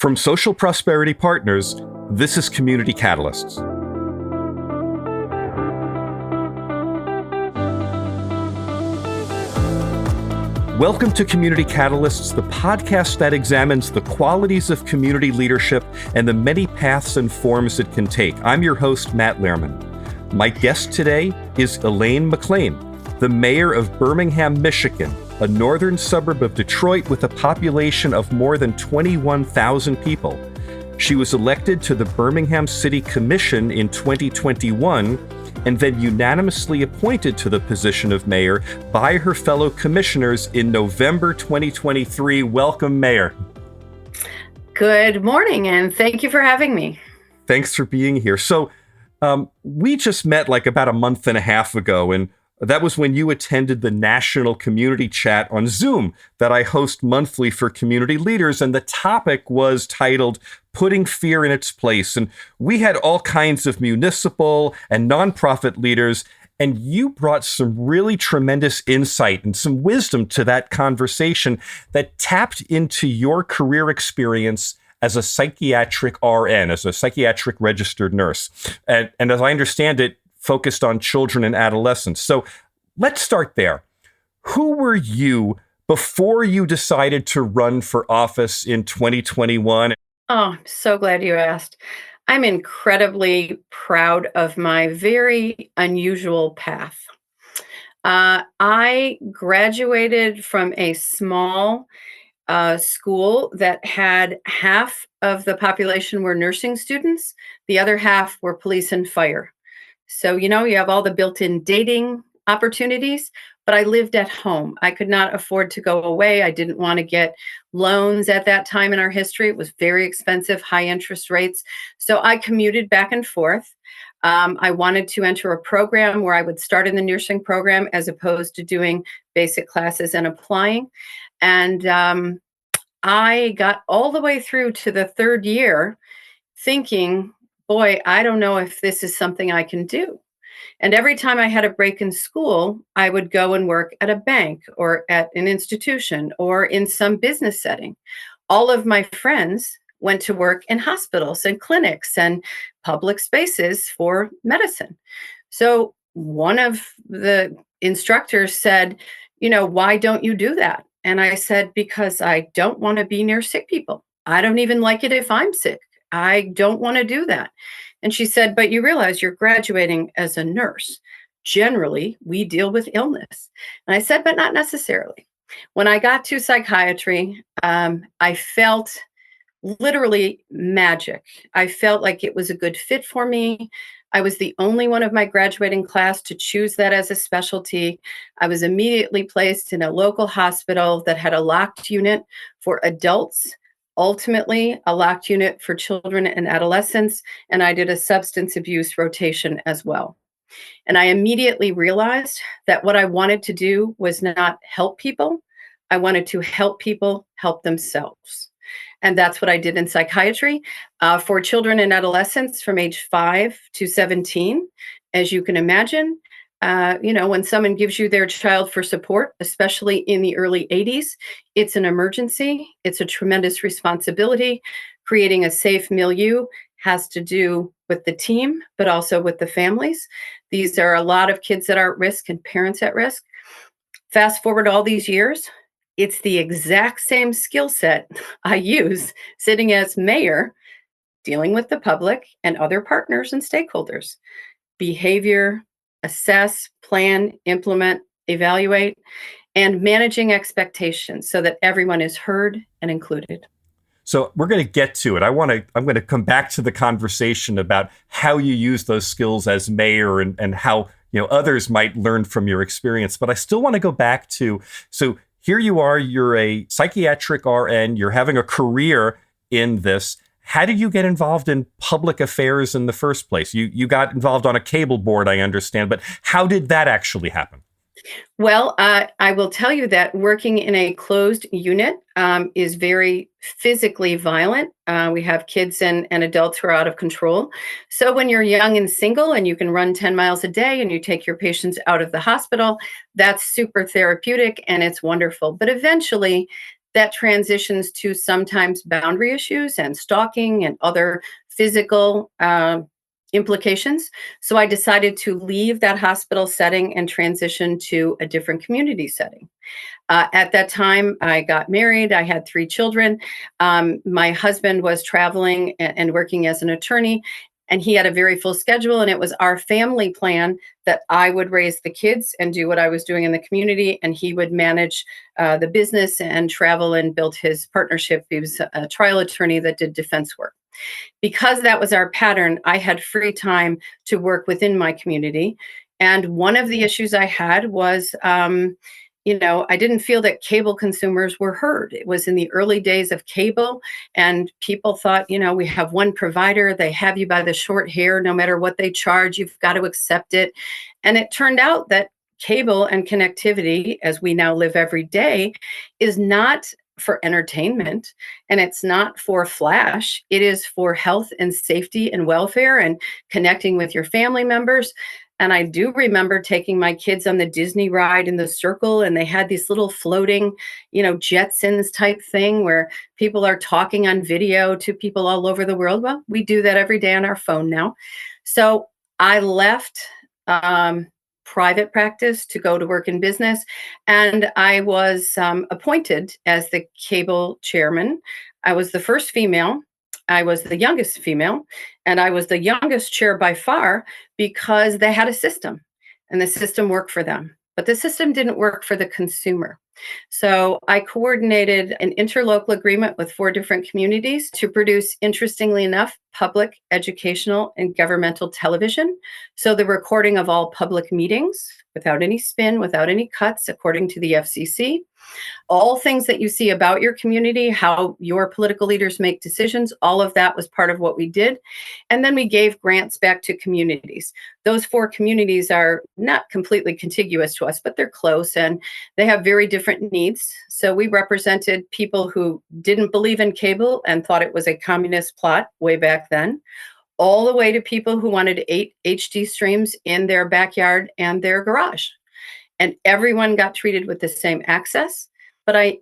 From Social Prosperity Partners, this is Community Catalysts. Welcome to Community Catalysts, the podcast that examines the qualities of community leadership and the many paths and forms it can take. I'm your host, Matt Lehrman. My guest today is Elaine McLain, the mayor of Birmingham, Michigan, a northern suburb of Detroit with a population of more than 21,000 people. She was elected to the Birmingham City Commission in 2021 and then unanimously appointed to the position of mayor by her fellow commissioners in November 2023. Welcome, Mayor. Good morning, and thank you for having me. Thanks for being here. So we just met like about a month and a half ago, and that was when you attended the National Community Chat on Zoom that I host monthly for community leaders. And the topic was titled Putting Fear in Its Place. And we had all kinds of municipal and nonprofit leaders. And you brought some really tremendous insight and some wisdom to that conversation that tapped into your career experience as a psychiatric RN, as a psychiatric registered nurse. And as I understand it, focused on children and adolescents. So let's start there. Who were you before you decided to run for office in 2021? Oh, I'm so glad you asked. I'm incredibly proud of my very unusual path. I graduated from a small school that had half of the population were nursing students. The other half were police and fire. So, you have all the built-in dating opportunities, but I lived at home. I could not afford to go away. I didn't want to get loans at that time in our history. It was very expensive, high interest rates. So I commuted back and forth. I wanted to enter a program where I would start in the nursing program as opposed to doing basic classes and applying. And I got all the way through to the third year thinking, boy, I don't know if this is something I can do. And every time I had a break in school, I would go and work at a bank or at an institution or in some business setting. All of my friends went to work in hospitals and clinics and public spaces for medicine. So one of the instructors said, why don't you do that? And I said, because I don't want to be near sick people. I don't even like it if I'm sick. I don't want to do that. And she said, but you realize you're graduating as a nurse. Generally, we deal with illness. And I said, but not necessarily. When I got to psychiatry, I felt literally magic. I felt like it was a good fit for me. I was the only one of my graduating class to choose that as a specialty. I was immediately placed in a local hospital that had a locked unit for adults, ultimately a locked unit for children and adolescents, and I did a substance abuse rotation as well. And I immediately realized that what I wanted to do was not help people. I wanted to help people help themselves. And that's what I did in psychiatry for children and adolescents from age 5 to 17. As you can imagine, when someone gives you their child for support, especially in the early 80s, it's an emergency. It's a tremendous responsibility. Creating a safe milieu has to do with the team, but also with the families. These are a lot of kids that are at risk and parents at risk. Fast forward all these years, it's the exact same skill set I use sitting as mayor, dealing with the public and other partners and stakeholders. Behavior, assess, plan, implement, evaluate, and managing expectations so that everyone is heard and included. So we're going to get to it. I'm going to come back to the conversation about how you use those skills as mayor and how others might learn from your experience. But I still want to go back to, so here you are, you're a psychiatric RN, you're having a career in this. How did you get involved in public affairs in the first place? You got involved on a cable board, I understand, but how did that actually happen? Well, I will tell you that working in a closed unit is very physically violent. We have kids and adults who are out of control. So when you're young and single and you can run 10 miles a day and you take your patients out of the hospital, that's super therapeutic and it's wonderful. But eventually, that transitions to sometimes boundary issues and stalking and other physical implications. So I decided to leave that hospital setting and transition to a different community setting. At that time, I got married. I had 3 children. My husband was traveling and working as an attorney, and he had a very full schedule. And it was our family plan that I would raise the kids and do what I was doing in the community, and he would manage the business and travel and build his partnership. He was a trial attorney that did defense work. Because that was our pattern, I had free time to work within my community. And one of the issues I had was, I didn't feel that cable consumers were heard. It was in the early days of cable, and people thought, we have one provider, they have you by the short hair, no matter what they charge, you've got to accept it. And it turned out that cable and connectivity, as we now live every day, is not for entertainment, and it's not for flash. It is for health and safety and welfare and connecting with your family members. And I do remember taking my kids on the Disney ride in the circle, and they had these little floating, Jetsons type thing where people are talking on video to people all over the world. Well, we do that every day on our phone now. So I left private practice to go to work in business, and I was appointed as the cable chairman. I was the first female. I was the youngest female, and I was the youngest chair by far because they had a system, and the system worked for them. But the system didn't work for the consumer. So I coordinated an interlocal agreement with 4 different communities to produce, interestingly enough, public, educational, and governmental television. So the recording of all public meetings without any spin, without any cuts, according to the FCC. All things that you see about your community, how your political leaders make decisions, all of that was part of what we did. And then we gave grants back to communities. Those 4 communities are not completely contiguous to us, but they're close and they have very different needs. So we represented people who didn't believe in cable and thought it was a communist plot way back then, all the way to people who wanted 8 HD streams in their backyard and their garage. And everyone got treated with the same access. But I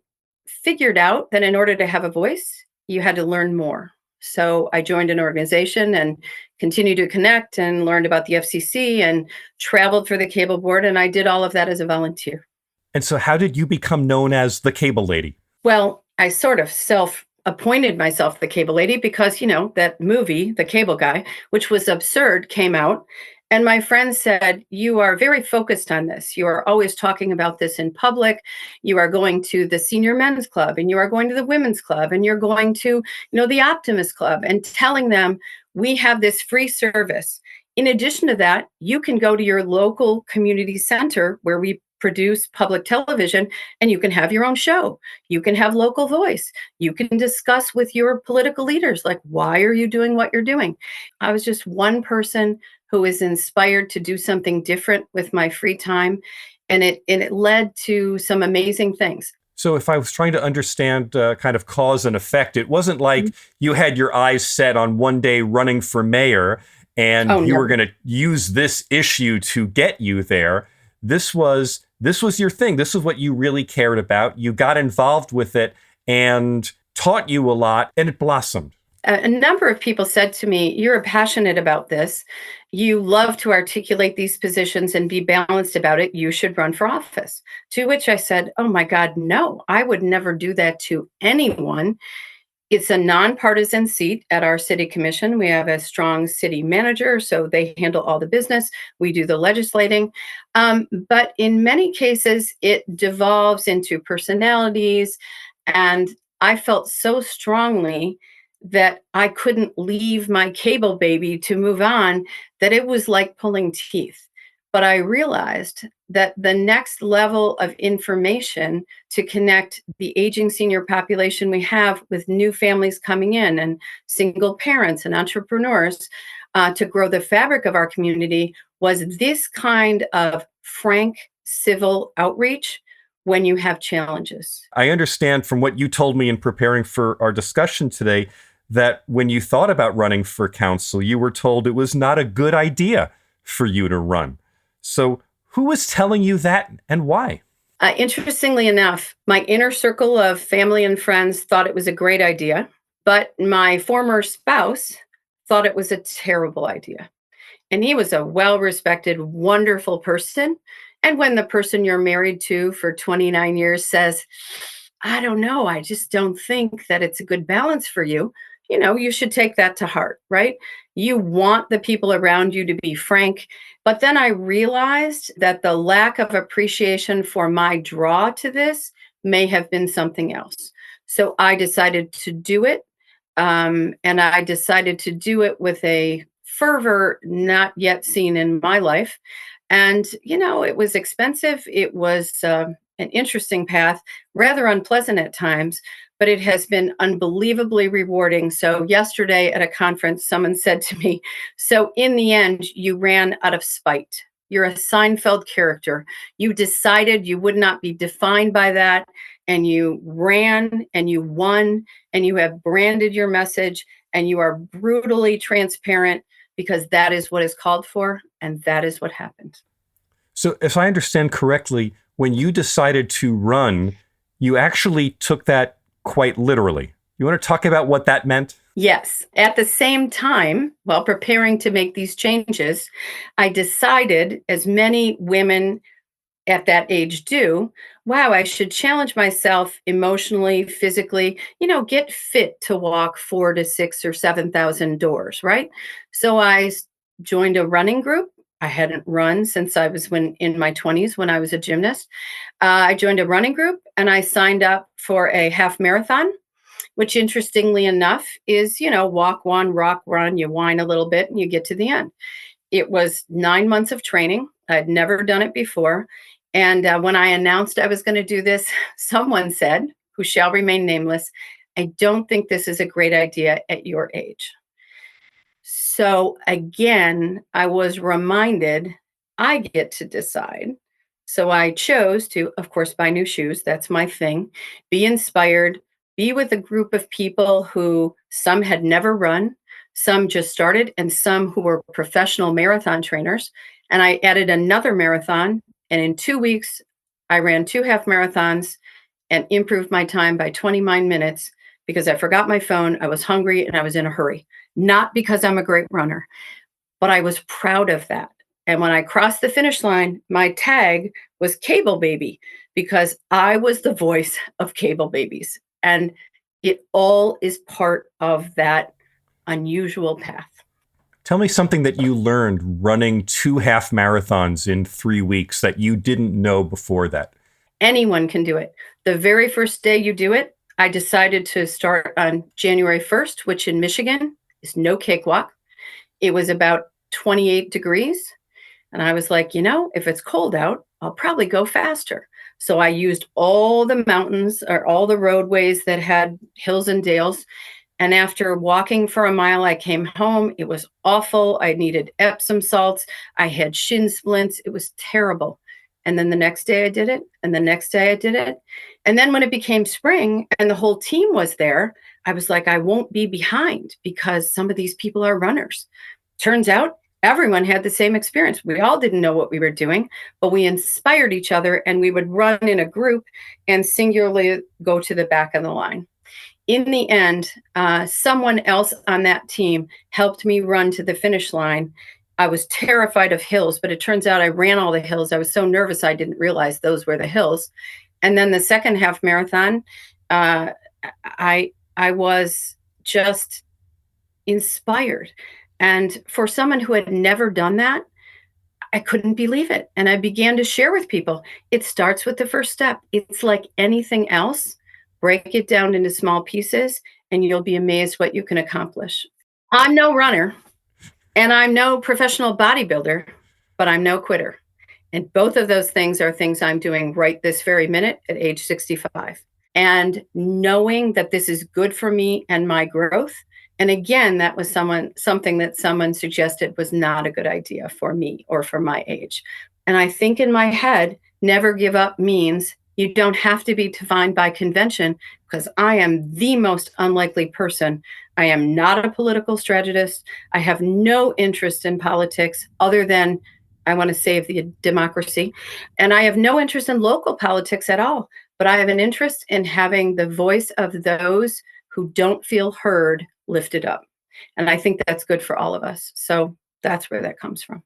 figured out that in order to have a voice, you had to learn more. So I joined an organization and continued to connect and learned about the FCC and traveled for the cable board. And I did all of that as a volunteer. And so how did you become known as the cable lady? Well, I sort of self-appointed myself the cable lady because, that movie, The Cable Guy, which was absurd, came out. And my friend said, you are very focused on this. You are always talking about this in public. You are going to the senior men's club, and you are going to the women's club, and you're going to, the Optimist Club, and telling them we have this free service. In addition to that, you can go to your local community center where we produce public television, and you can have your own show. You can have local voice. You can discuss with your political leaders, like, why are you doing what you're doing? I was just one person who was inspired to do something different with my free time. And it led to some amazing things. So if I was trying to understand kind of cause and effect, it wasn't like you had your eyes set on one day running for mayor and you were going to use this issue to get you there. This was your thing. This is what you really cared about. You got involved with it and taught you a lot, and it blossomed. A number of people said to me, you're passionate about this. You love to articulate these positions and be balanced about it. You should run for office. To which I said, oh my God, no, I would never do that to anyone. It's a nonpartisan seat at our city commission. We have a strong city manager, so they handle all the business. We do the legislating. But in many cases, it devolves into personalities. And I felt so strongly that I couldn't leave my cable baby to move on, that it was like pulling teeth. But I realized that the next level of information to connect the aging senior population we have with new families coming in and single parents and entrepreneurs to grow the fabric of our community was this kind of frank civil outreach when you have challenges. I understand from what you told me in preparing for our discussion today that when you thought about running for council, you were told it was not a good idea for you to run. So who was telling you that and why? Interestingly enough, my inner circle of family and friends thought it was a great idea, but my former spouse thought it was a terrible idea. And he was a well respected, wonderful person. And when the person you're married to for 29 years says, I don't know, I just don't think that it's a good balance for you, you should take that to heart, right? You want the people around you to be frank. But then I realized that the lack of appreciation for my draw to this may have been something else. So I decided to do it. And I decided to do it with a fervor not yet seen in my life. And, it was expensive. It was an interesting path, rather unpleasant at times, but it has been unbelievably rewarding. So, yesterday at a conference, someone said to me, so in the end, you ran out of spite. You're a Seinfeld character. You decided you would not be defined by that, and you ran and you won, and you have branded your message, and you are brutally transparent because that is what is called for, and that is what happened. So, if I understand correctly, when you decided to run, you actually took that quite literally. You want to talk about what that meant? Yes. At the same time, while preparing to make these changes, I decided, as many women at that age do, wow, I should challenge myself emotionally, physically, get fit to walk 4 to 6 or 7,000 doors, right? So joined a running group. I hadn't run since I was in my 20s when I was a gymnast. I joined a running group and I signed up for a half marathon, which interestingly enough is, walk one, rock run, you whine a little bit and you get to the end. It was 9 months of training. I'd never done it before. And when I announced I was going to do this, someone said, who shall remain nameless, I don't think this is a great idea at your age. So again, I was reminded I get to decide. So I chose to, of course, buy new shoes. That's my thing. Be inspired, be with a group of people who some had never run, some just started, and some who were professional marathon trainers. And I added another marathon. And in 2 weeks, I ran 2 half marathons and improved my time by 29 minutes because I forgot my phone. I was hungry and I was in a hurry. Not because I'm a great runner, but I was proud of that. And when I crossed the finish line, my tag was Cable Baby because I was the voice of cable babies. And it all is part of that unusual path. Tell me something that you learned running 2 half marathons in 3 weeks that you didn't know before that. Anyone can do it. The very first day you do it, I decided to start on January 1st, which in Michigan is no cakewalk. It was about 28 degrees. And I was like, if it's cold out, I'll probably go faster. So I used all the mountains or all the roadways that had hills and dales. And after walking for a mile, I came home. It was awful. I needed Epsom salts. I had shin splints. It was terrible. And then the next day I did it. And the next day I did it. And then when it became spring and the whole team was there, I was like, I won't be behind because some of these people are runners. Turns out everyone had the same experience. We all didn't know what we were doing, but we inspired each other and we would run in a group and singularly go to the back of the line. In the end, someone else on that team helped me run to the finish line. I was terrified of hills, but it turns out I ran all the hills. I was so nervous I didn't realize those were the hills. And then the second half marathon, I was just inspired. And for someone who had never done that, I couldn't believe it. And I began to share with people. It starts with the first step. It's like anything else. Break it down into small pieces, and you'll be amazed what you can accomplish. I'm no runner, and I'm no professional bodybuilder, but I'm no quitter. And both of those things are things I'm doing right this very minute at age 65. And knowing that this is good for me and my growth. And again, that was something that someone suggested was not a good idea for me or for my age. And I think in my head, never give up means you don't have to be defined by convention because I am the most unlikely person. I am not a political strategist. I have no interest in politics other than I want to save the democracy. And I have no interest in local politics at all, but I have an interest in having the voice of those who don't feel heard lifted up. And I think that's good for all of us. So that's where that comes from.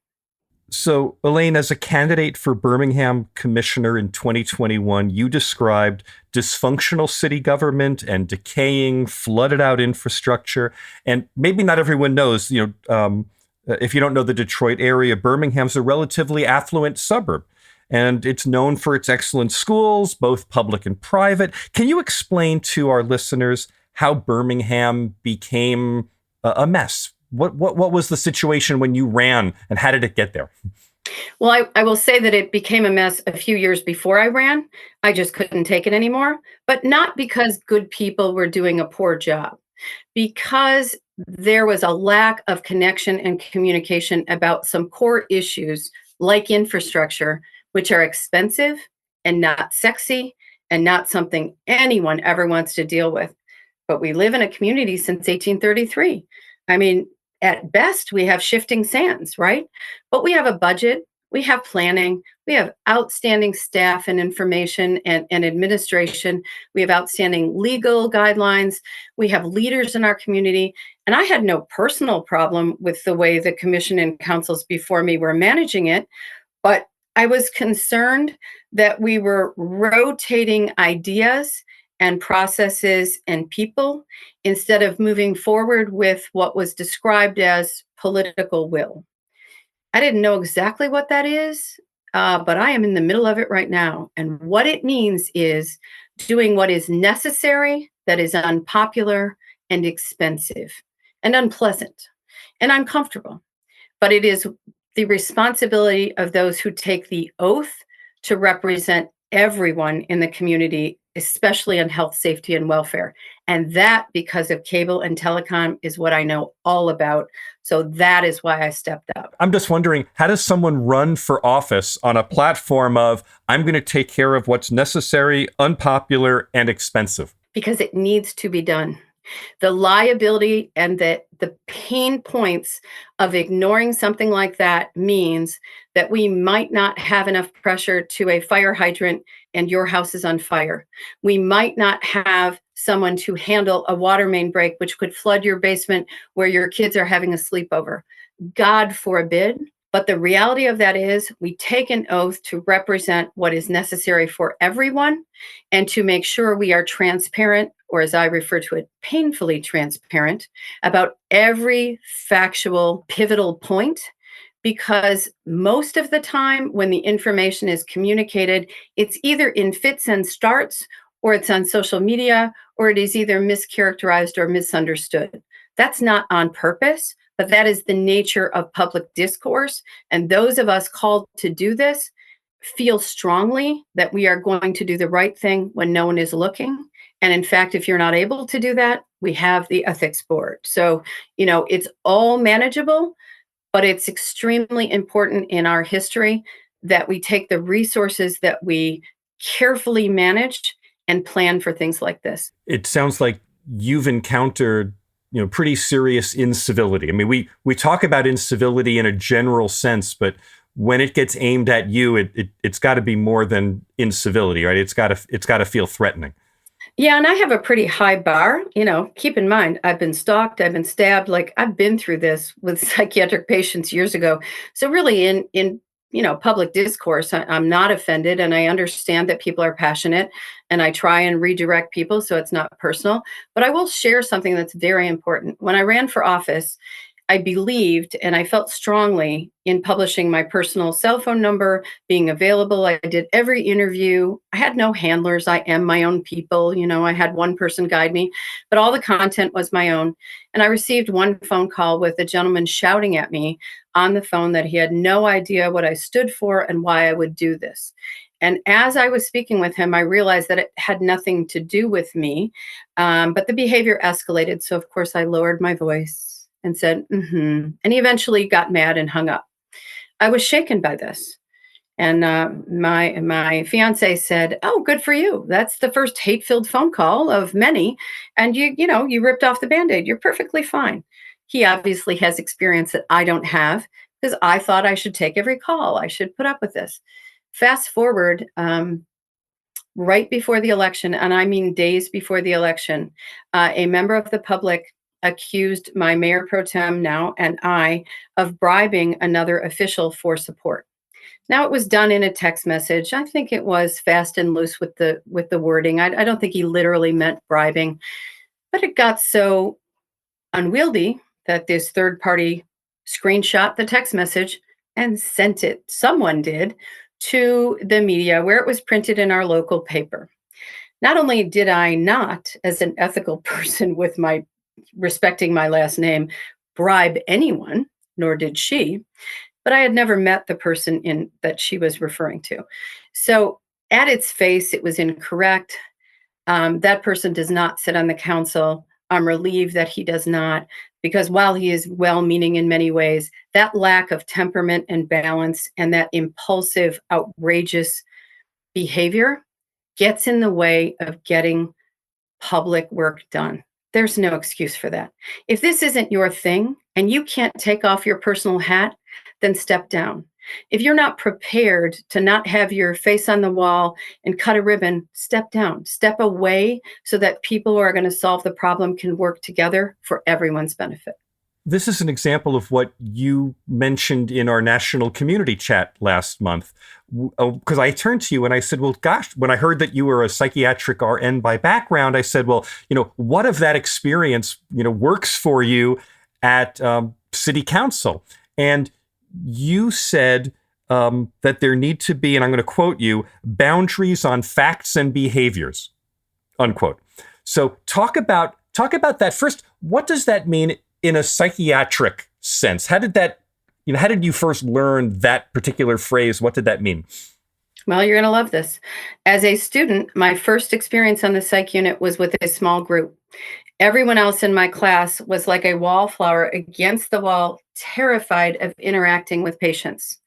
So, Elaine, as a candidate for Birmingham Commissioner in 2021, you described dysfunctional city government and decaying, flooded out infrastructure. And maybe not everyone knows, if you don't know the Detroit area, Birmingham's a relatively affluent suburb. And it's known for its excellent schools, both public and private. Can you explain to our listeners how Birmingham became a mess? What was the situation when you ran, and how did it get there? Well, I will say that it became a mess a few years before I ran. I just couldn't take it anymore, but not because good people were doing a poor job, because there was a lack of connection and communication about some core issues like infrastructure, which are expensive and not sexy and not something anyone ever wants to deal with. But we live in a community since 1833. I mean, at best, we have shifting sands, right? But we have a budget, we have planning, we have outstanding staff and information and administration, we have outstanding legal guidelines, we have leaders in our community. And I had no personal problem with the way the commission and councils before me were managing it, but I was concerned that we were rotating ideas and processes and people instead of moving forward with what was described as political will. I didn't know exactly what that is, but I am in the middle of it right now. And what it means is doing what is necessary, that is unpopular and expensive and unpleasant and uncomfortable. But it is the responsibility of those who take the oath to represent everyone in the community, especially on health, safety, and welfare. And that, because of cable and telecom, is what I know all about. So that is why I stepped up. I'm just wondering, how does someone run for office on a platform of, I'm going to take care of what's necessary, unpopular, and expensive? Because it needs to be done. The liability and the pain points of ignoring something like that means that we might not have enough pressure to a fire hydrant and your house is on fire. We might not have someone to handle a water main break, which could flood your basement where your kids are having a sleepover. God forbid. But the reality of that is we take an oath to represent what is necessary for everyone and to make sure we are transparent, or as I refer to it, painfully transparent about every factual pivotal point. Because most of the time when the information is communicated, it's either in fits and starts, or it's on social media, or it is either mischaracterized or misunderstood. That's not on purpose, but that is the nature of public discourse. And those of us called to do this feel strongly that we are going to do the right thing when no one is looking. And in fact, if you're not able to do that, we have the ethics board. So, it's all manageable, but it's extremely important in our history that we take the resources that we carefully manage and plan for things like this. It sounds like you've encountered pretty serious incivility. I mean, we talk about incivility in a general sense, but when it gets aimed at you, it's got to be more than incivility, right? It's got to feel threatening. Yeah, and I have a pretty high bar. Keep in mind, I've been stalked, I've been stabbed. Like, I've been through this with psychiatric patients years ago. So really, in public discourse, I'm not offended, and I understand that people are passionate, and I try and redirect people so it's not personal. But I will share something that's very important. When I ran for office, I believed and I felt strongly in publishing my personal cell phone number, being available. I did every interview. I had no handlers. I am my own people. I had one person guide me, but all the content was my own. And I received one phone call with a gentleman shouting at me on the phone that he had no idea what I stood for and why I would do this. And as I was speaking with him, I realized that it had nothing to do with me, but the behavior escalated. So, of course, I lowered my voice and said, and he eventually got mad and hung up. I was shaken by this. And my fiance said, "Oh, good for you. That's the first hate-filled phone call of many. And you ripped off the Band-Aid. You're perfectly fine." He obviously has experience that I don't have, because I thought I should take every call. I should put up with this. Fast forward, right before the election, and I mean days before the election, a member of the public accused my mayor pro tem now and I of bribing another official for support. Now it was done in a text message. I think it was fast and loose with the wording. I don't think he literally meant bribing, but it got so unwieldy that this third party screenshot the text message and sent it. Someone did to the media where it was printed in our local paper. Not only did I not, as an ethical person with my respecting my last name, bribe anyone, nor did she, but I had never met the person in that she was referring to. So at its face, it was incorrect. That person does not sit on the council. I'm relieved that he does not, because while he is well-meaning in many ways, that lack of temperament and balance and that impulsive, outrageous behavior gets in the way of getting public work done. There's no excuse for that. If this isn't your thing and you can't take off your personal hat, then step down. If you're not prepared to not have your face on the wall and cut a ribbon, step down, step away so that people who are going to solve the problem can work together for everyone's benefit. This is an example of what you mentioned in our national community chat last month. Because I turned to you and I said, well, gosh, when I heard that you were a psychiatric RN by background, I said, well, what of that experience, works for you at city council? And you said that there need to be, and I'm going to quote you, boundaries on facts and behaviors, unquote. So talk about that. First, what does that mean in a psychiatric sense? How did you first learn that particular phrase? What did that mean? Well, you're going to love this. As a student, my first experience on the psych unit was with a small group. Everyone else in my class was like a wallflower against the wall, terrified of interacting with patients.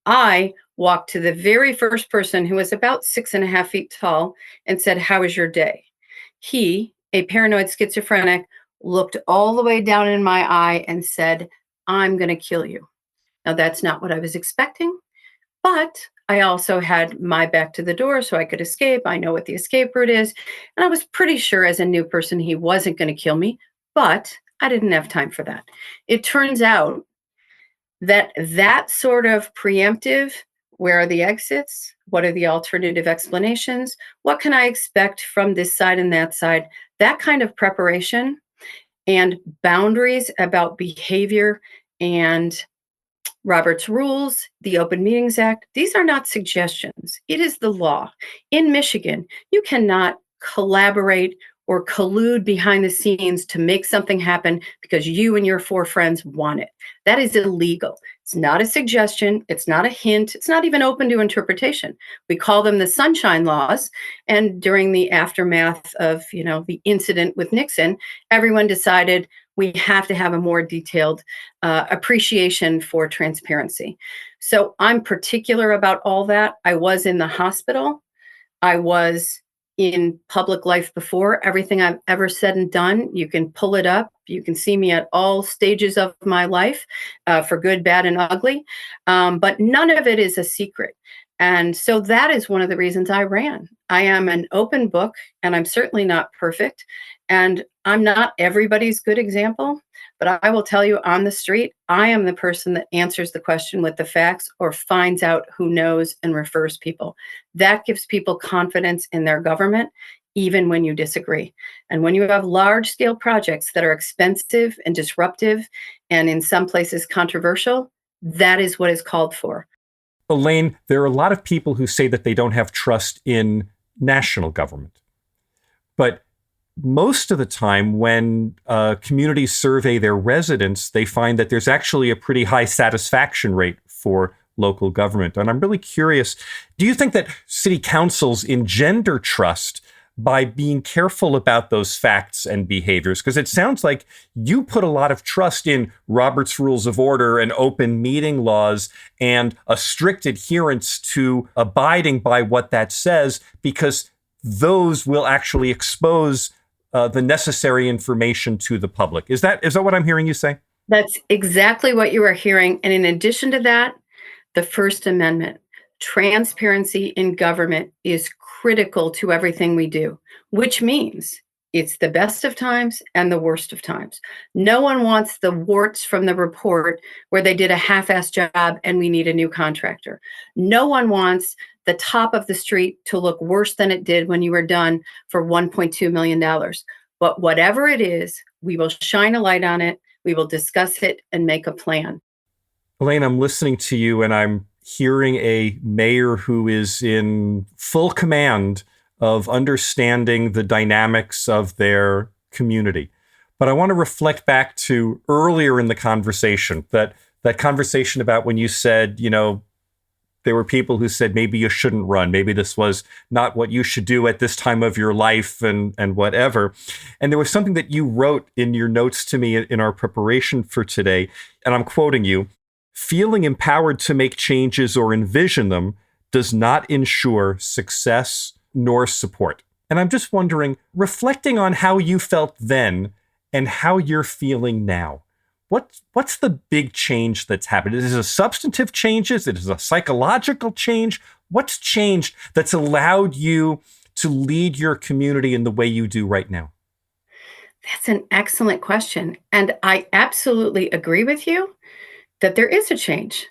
I walked to the very first person, who was about 6.5 feet tall, and said, "How was your day?" He, a paranoid schizophrenic, looked all the way down in my eye and said, "I'm going to kill you." Now, that's not what I was expecting, but I also had my back to the door so I could escape. I know what the escape route is. And I was pretty sure as a new person, he wasn't going to kill me, but I didn't have time for that. It turns out that sort of preemptive, where are the exits? What are the alternative explanations? What can I expect from this side and that side? That kind of preparation and boundaries about behavior and Robert's Rules, the Open Meetings Act, these are not suggestions. It is the law. In Michigan, you cannot collaborate or collude behind the scenes to make something happen because you and your 4 friends want it. That is illegal. It's not a suggestion. It's not a hint. It's not even open to interpretation. We call them the Sunshine Laws. And during the aftermath of, the incident with Nixon, everyone decided we have to have a more detailed appreciation for transparency. So I'm particular about all that. I was in the hospital. I was in public life before. Everything I've ever said and done, you can pull it up. You can see me at all stages of my life, for good, bad, and ugly. But none of it is a secret. And so that is one of the reasons I ran. I am an open book, and I'm certainly not perfect. And I'm not everybody's good example, but I will tell you on the street, I am the person that answers the question with the facts or finds out who knows and refers people. That gives people confidence in their government, even when you disagree. And when you have large-scale projects that are expensive and disruptive and in some places controversial, that is what is called for. Elaine, there are a lot of people who say that they don't have trust in national government. But most of the time when communities survey their residents, they find that there's actually a pretty high satisfaction rate for local government. And I'm really curious, do you think that city councils engender trust by being careful about those facts and behaviors? Because it sounds like you put a lot of trust in Robert's Rules of Order and open meeting laws and a strict adherence to abiding by what that says, because those will actually expose the necessary information to the public. Is that what I'm hearing you say? That's exactly what you are hearing. And in addition to that, the First Amendment, transparency in government is critical to everything we do, which means it's the best of times and the worst of times. No one wants the warts from the report where they did a half-assed job and we need a new contractor. No one wants the top of the street to look worse than it did when you were done for $1.2 million. But whatever it is, we will shine a light on it, we will discuss it and make a plan. Elaine, I'm listening to you and I'm hearing a mayor who is in full command of understanding the dynamics of their community. But I want to reflect back to earlier in the conversation, that conversation about when you said, there were people who said maybe you shouldn't run. Maybe this was not what you should do at this time of your life and whatever. And there was something that you wrote in your notes to me in our preparation for today. And I'm quoting you: feeling empowered to make changes or envision them does not ensure success nor support. And I'm just wondering, reflecting on how you felt then and how you're feeling now, what's the big change that's happened? Is it a substantive change? Is it a psychological change? What's changed that's allowed you to lead your community in the way you do right now? That's an excellent question. And I absolutely agree with you that there is a change.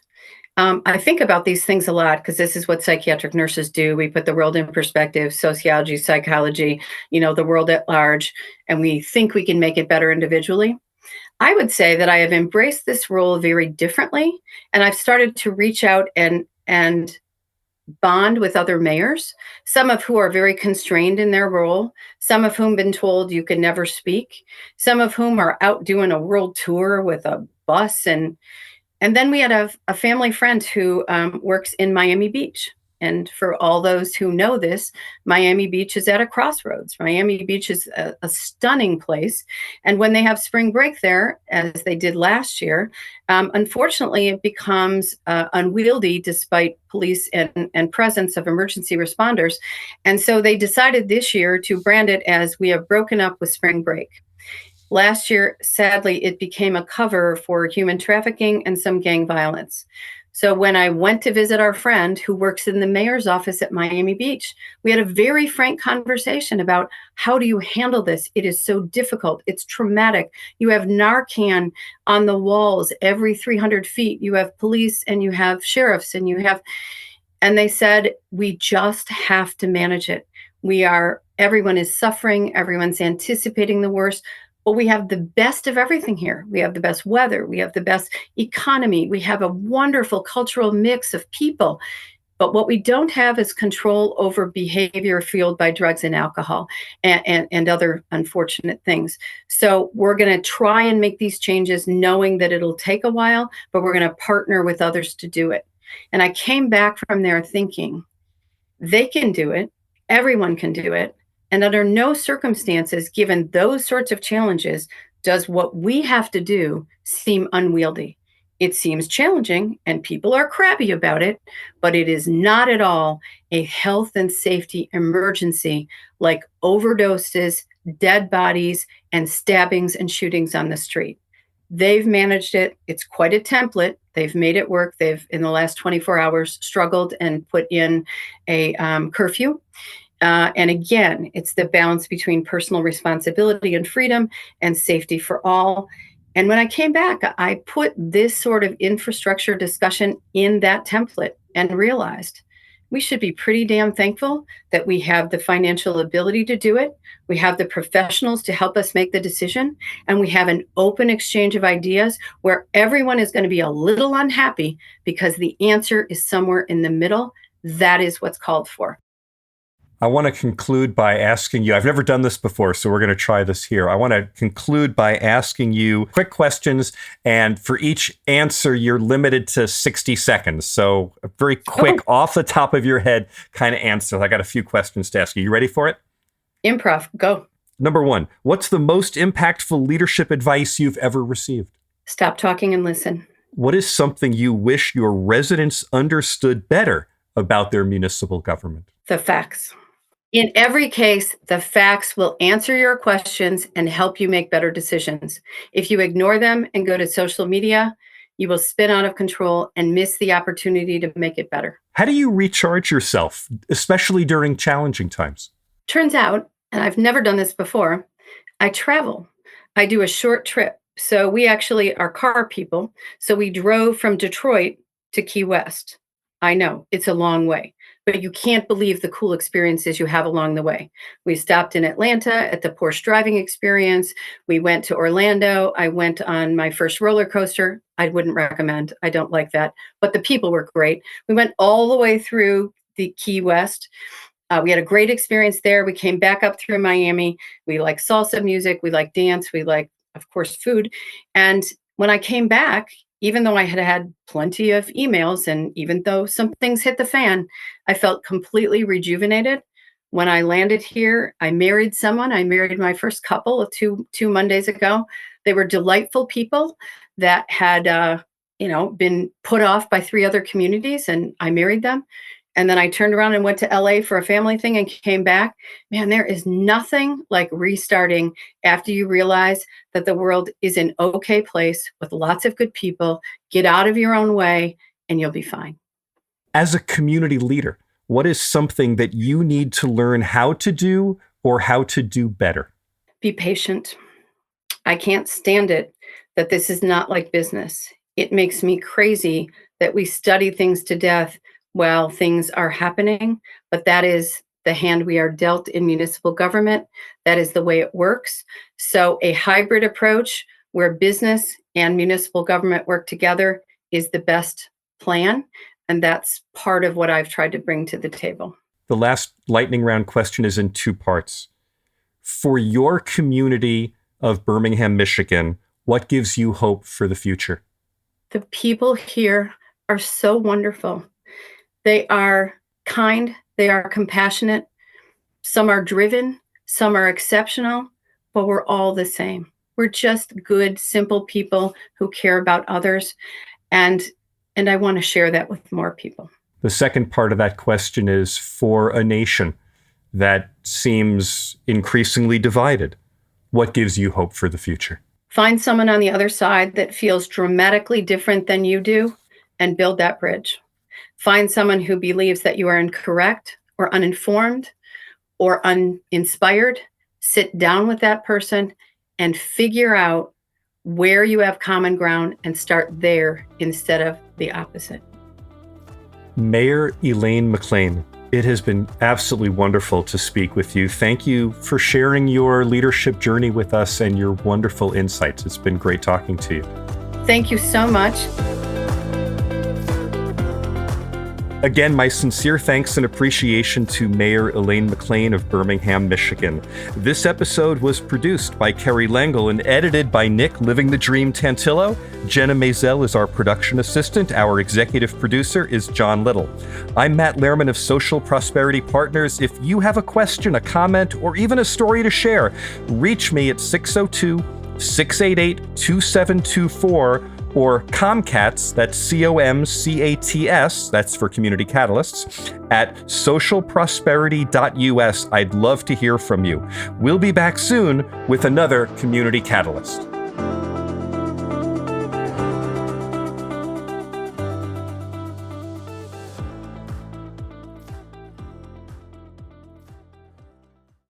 I think about these things a lot because this is what psychiatric nurses do. We put the world in perspective, sociology, psychology, the world at large, and we think we can make it better individually. I would say that I have embraced this role very differently, and I've started to reach out and bond with other mayors, some of who are very constrained in their role, some of whom been told you can never speak, some of whom are out doing a world tour with a bus. And then we had a family friend who works in Miami Beach. And for all those who know this, Miami Beach is at a crossroads. Miami Beach is a stunning place. And when they have spring break there, as they did last year, unfortunately, it becomes unwieldy despite police and presence of emergency responders. And so they decided this year to brand it as "We have broken up with spring break." Last year, sadly, it became a cover for human trafficking and some gang violence. So when I went to visit our friend who works in the mayor's office at Miami Beach, we had a very frank conversation about how do you handle this? It is so difficult. It's traumatic. You have Narcan on the walls every 300 feet. You have police and you have sheriffs and they said, we just have to manage it. Everyone is suffering. Everyone's anticipating the worst. But we have the best of everything here. We have the best weather. We have the best economy. We have a wonderful cultural mix of people. But what we don't have is control over behavior fueled by drugs and alcohol and other unfortunate things. So we're going to try and make these changes knowing that it'll take a while, but we're going to partner with others to do it. And I came back from there thinking, they can do it. Everyone can do it. And under no circumstances, given those sorts of challenges, does what we have to do seem unwieldy. It seems challenging and people are crabby about it, but it is not at all a health and safety emergency like overdoses, dead bodies, and stabbings and shootings on the street. They've managed it. It's quite a template. They've made it work. They've, in the last 24 hours, struggled and put in a curfew. And again, it's the balance between personal responsibility and freedom and safety for all. And when I came back, I put this sort of infrastructure discussion in that template and realized we should be pretty damn thankful that we have the financial ability to do it. We have the professionals to help us make the decision. And we have an open exchange of ideas where everyone is going to be a little unhappy because the answer is somewhere in the middle. That is what's called for. I want to conclude by asking you, I've never done this before, so we're going to try this here. I want to conclude by asking you quick questions, and for each answer, you're limited to 60 seconds. So a very quick, off the top of your head kind of answer. I got a few questions to ask you. You ready for it? Improv, go. Number one, what's the most impactful leadership advice you've ever received? Stop talking and listen. What is something you wish your residents understood better about their municipal government? The facts. In every case, the facts will answer your questions and help you make better decisions. If you ignore them and go to social media, you will spin out of control and miss the opportunity to make it better. How do you recharge yourself, especially during challenging times? Turns out, and I've never done this before, I travel. I do a short trip. So we actually are car people. So we drove from Detroit to Key West. I know it's a long way, but you can't believe the cool experiences you have along the way. We stopped in Atlanta at the Porsche driving experience. We went to Orlando. I went on my first roller coaster. I wouldn't recommend. I don't like that. But the people were great. We went all the way through the Key West. We had a great experience there. We came back up through Miami. We like salsa music. We like dance. We like, of course, food. And when I came back, even though I had had plenty of emails and even though some things hit the fan, I felt completely rejuvenated. When I landed here, I married someone. I married my first couple two Mondays ago. They were delightful people that had, been put off by 3 other communities, and I married them. And then I turned around and went to LA for a family thing and came back. Man, there is nothing like restarting after you realize that the world is an okay place with lots of good people. Get out of your own way and you'll be fine. As a community leader, what is something that you need to learn how to do or how to do better? Be patient. I can't stand it that this is not like business. It makes me crazy that we study things to death while things are happening, but that is the hand we are dealt in municipal government. That is the way it works. So a hybrid approach where business and municipal government work together is the best plan. And that's part of what I've tried to bring to the table. The last lightning round question is in 2 parts. For your community of Birmingham, Michigan, what gives you hope for the future? The people here are so wonderful. They are kind, they are compassionate. Some are driven, some are exceptional, but we're all the same. We're just good, simple people who care about others. And I want to share that with more people. The second part of that question is for a nation that seems increasingly divided. What gives you hope for the future? Find someone on the other side that feels dramatically different than you do and build that bridge. Find someone who believes that you are incorrect or uninformed or uninspired. Sit down with that person and figure out where you have common ground and start there instead of the opposite. Mayor Elaine McLain, it has been absolutely wonderful to speak with you. Thank you for sharing your leadership journey with us and your wonderful insights. It's been great talking to you. Thank you so much. Again, my sincere thanks and appreciation to Mayor Elaine McLain of Birmingham, Michigan. This episode was produced by Kerry Lengel and edited by Nick Living the Dream Tantillo. Jenna Maisel is our production assistant. Our executive producer is John Little. I'm Matt Lehrman of Social Prosperity Partners. If you have a question, a comment, or even a story to share, reach me at 602-688-2724 or ComCats, that's ComCats, that's for Community Catalysts, at socialprosperity.us. I'd love to hear from you. We'll be back soon with another Community Catalyst.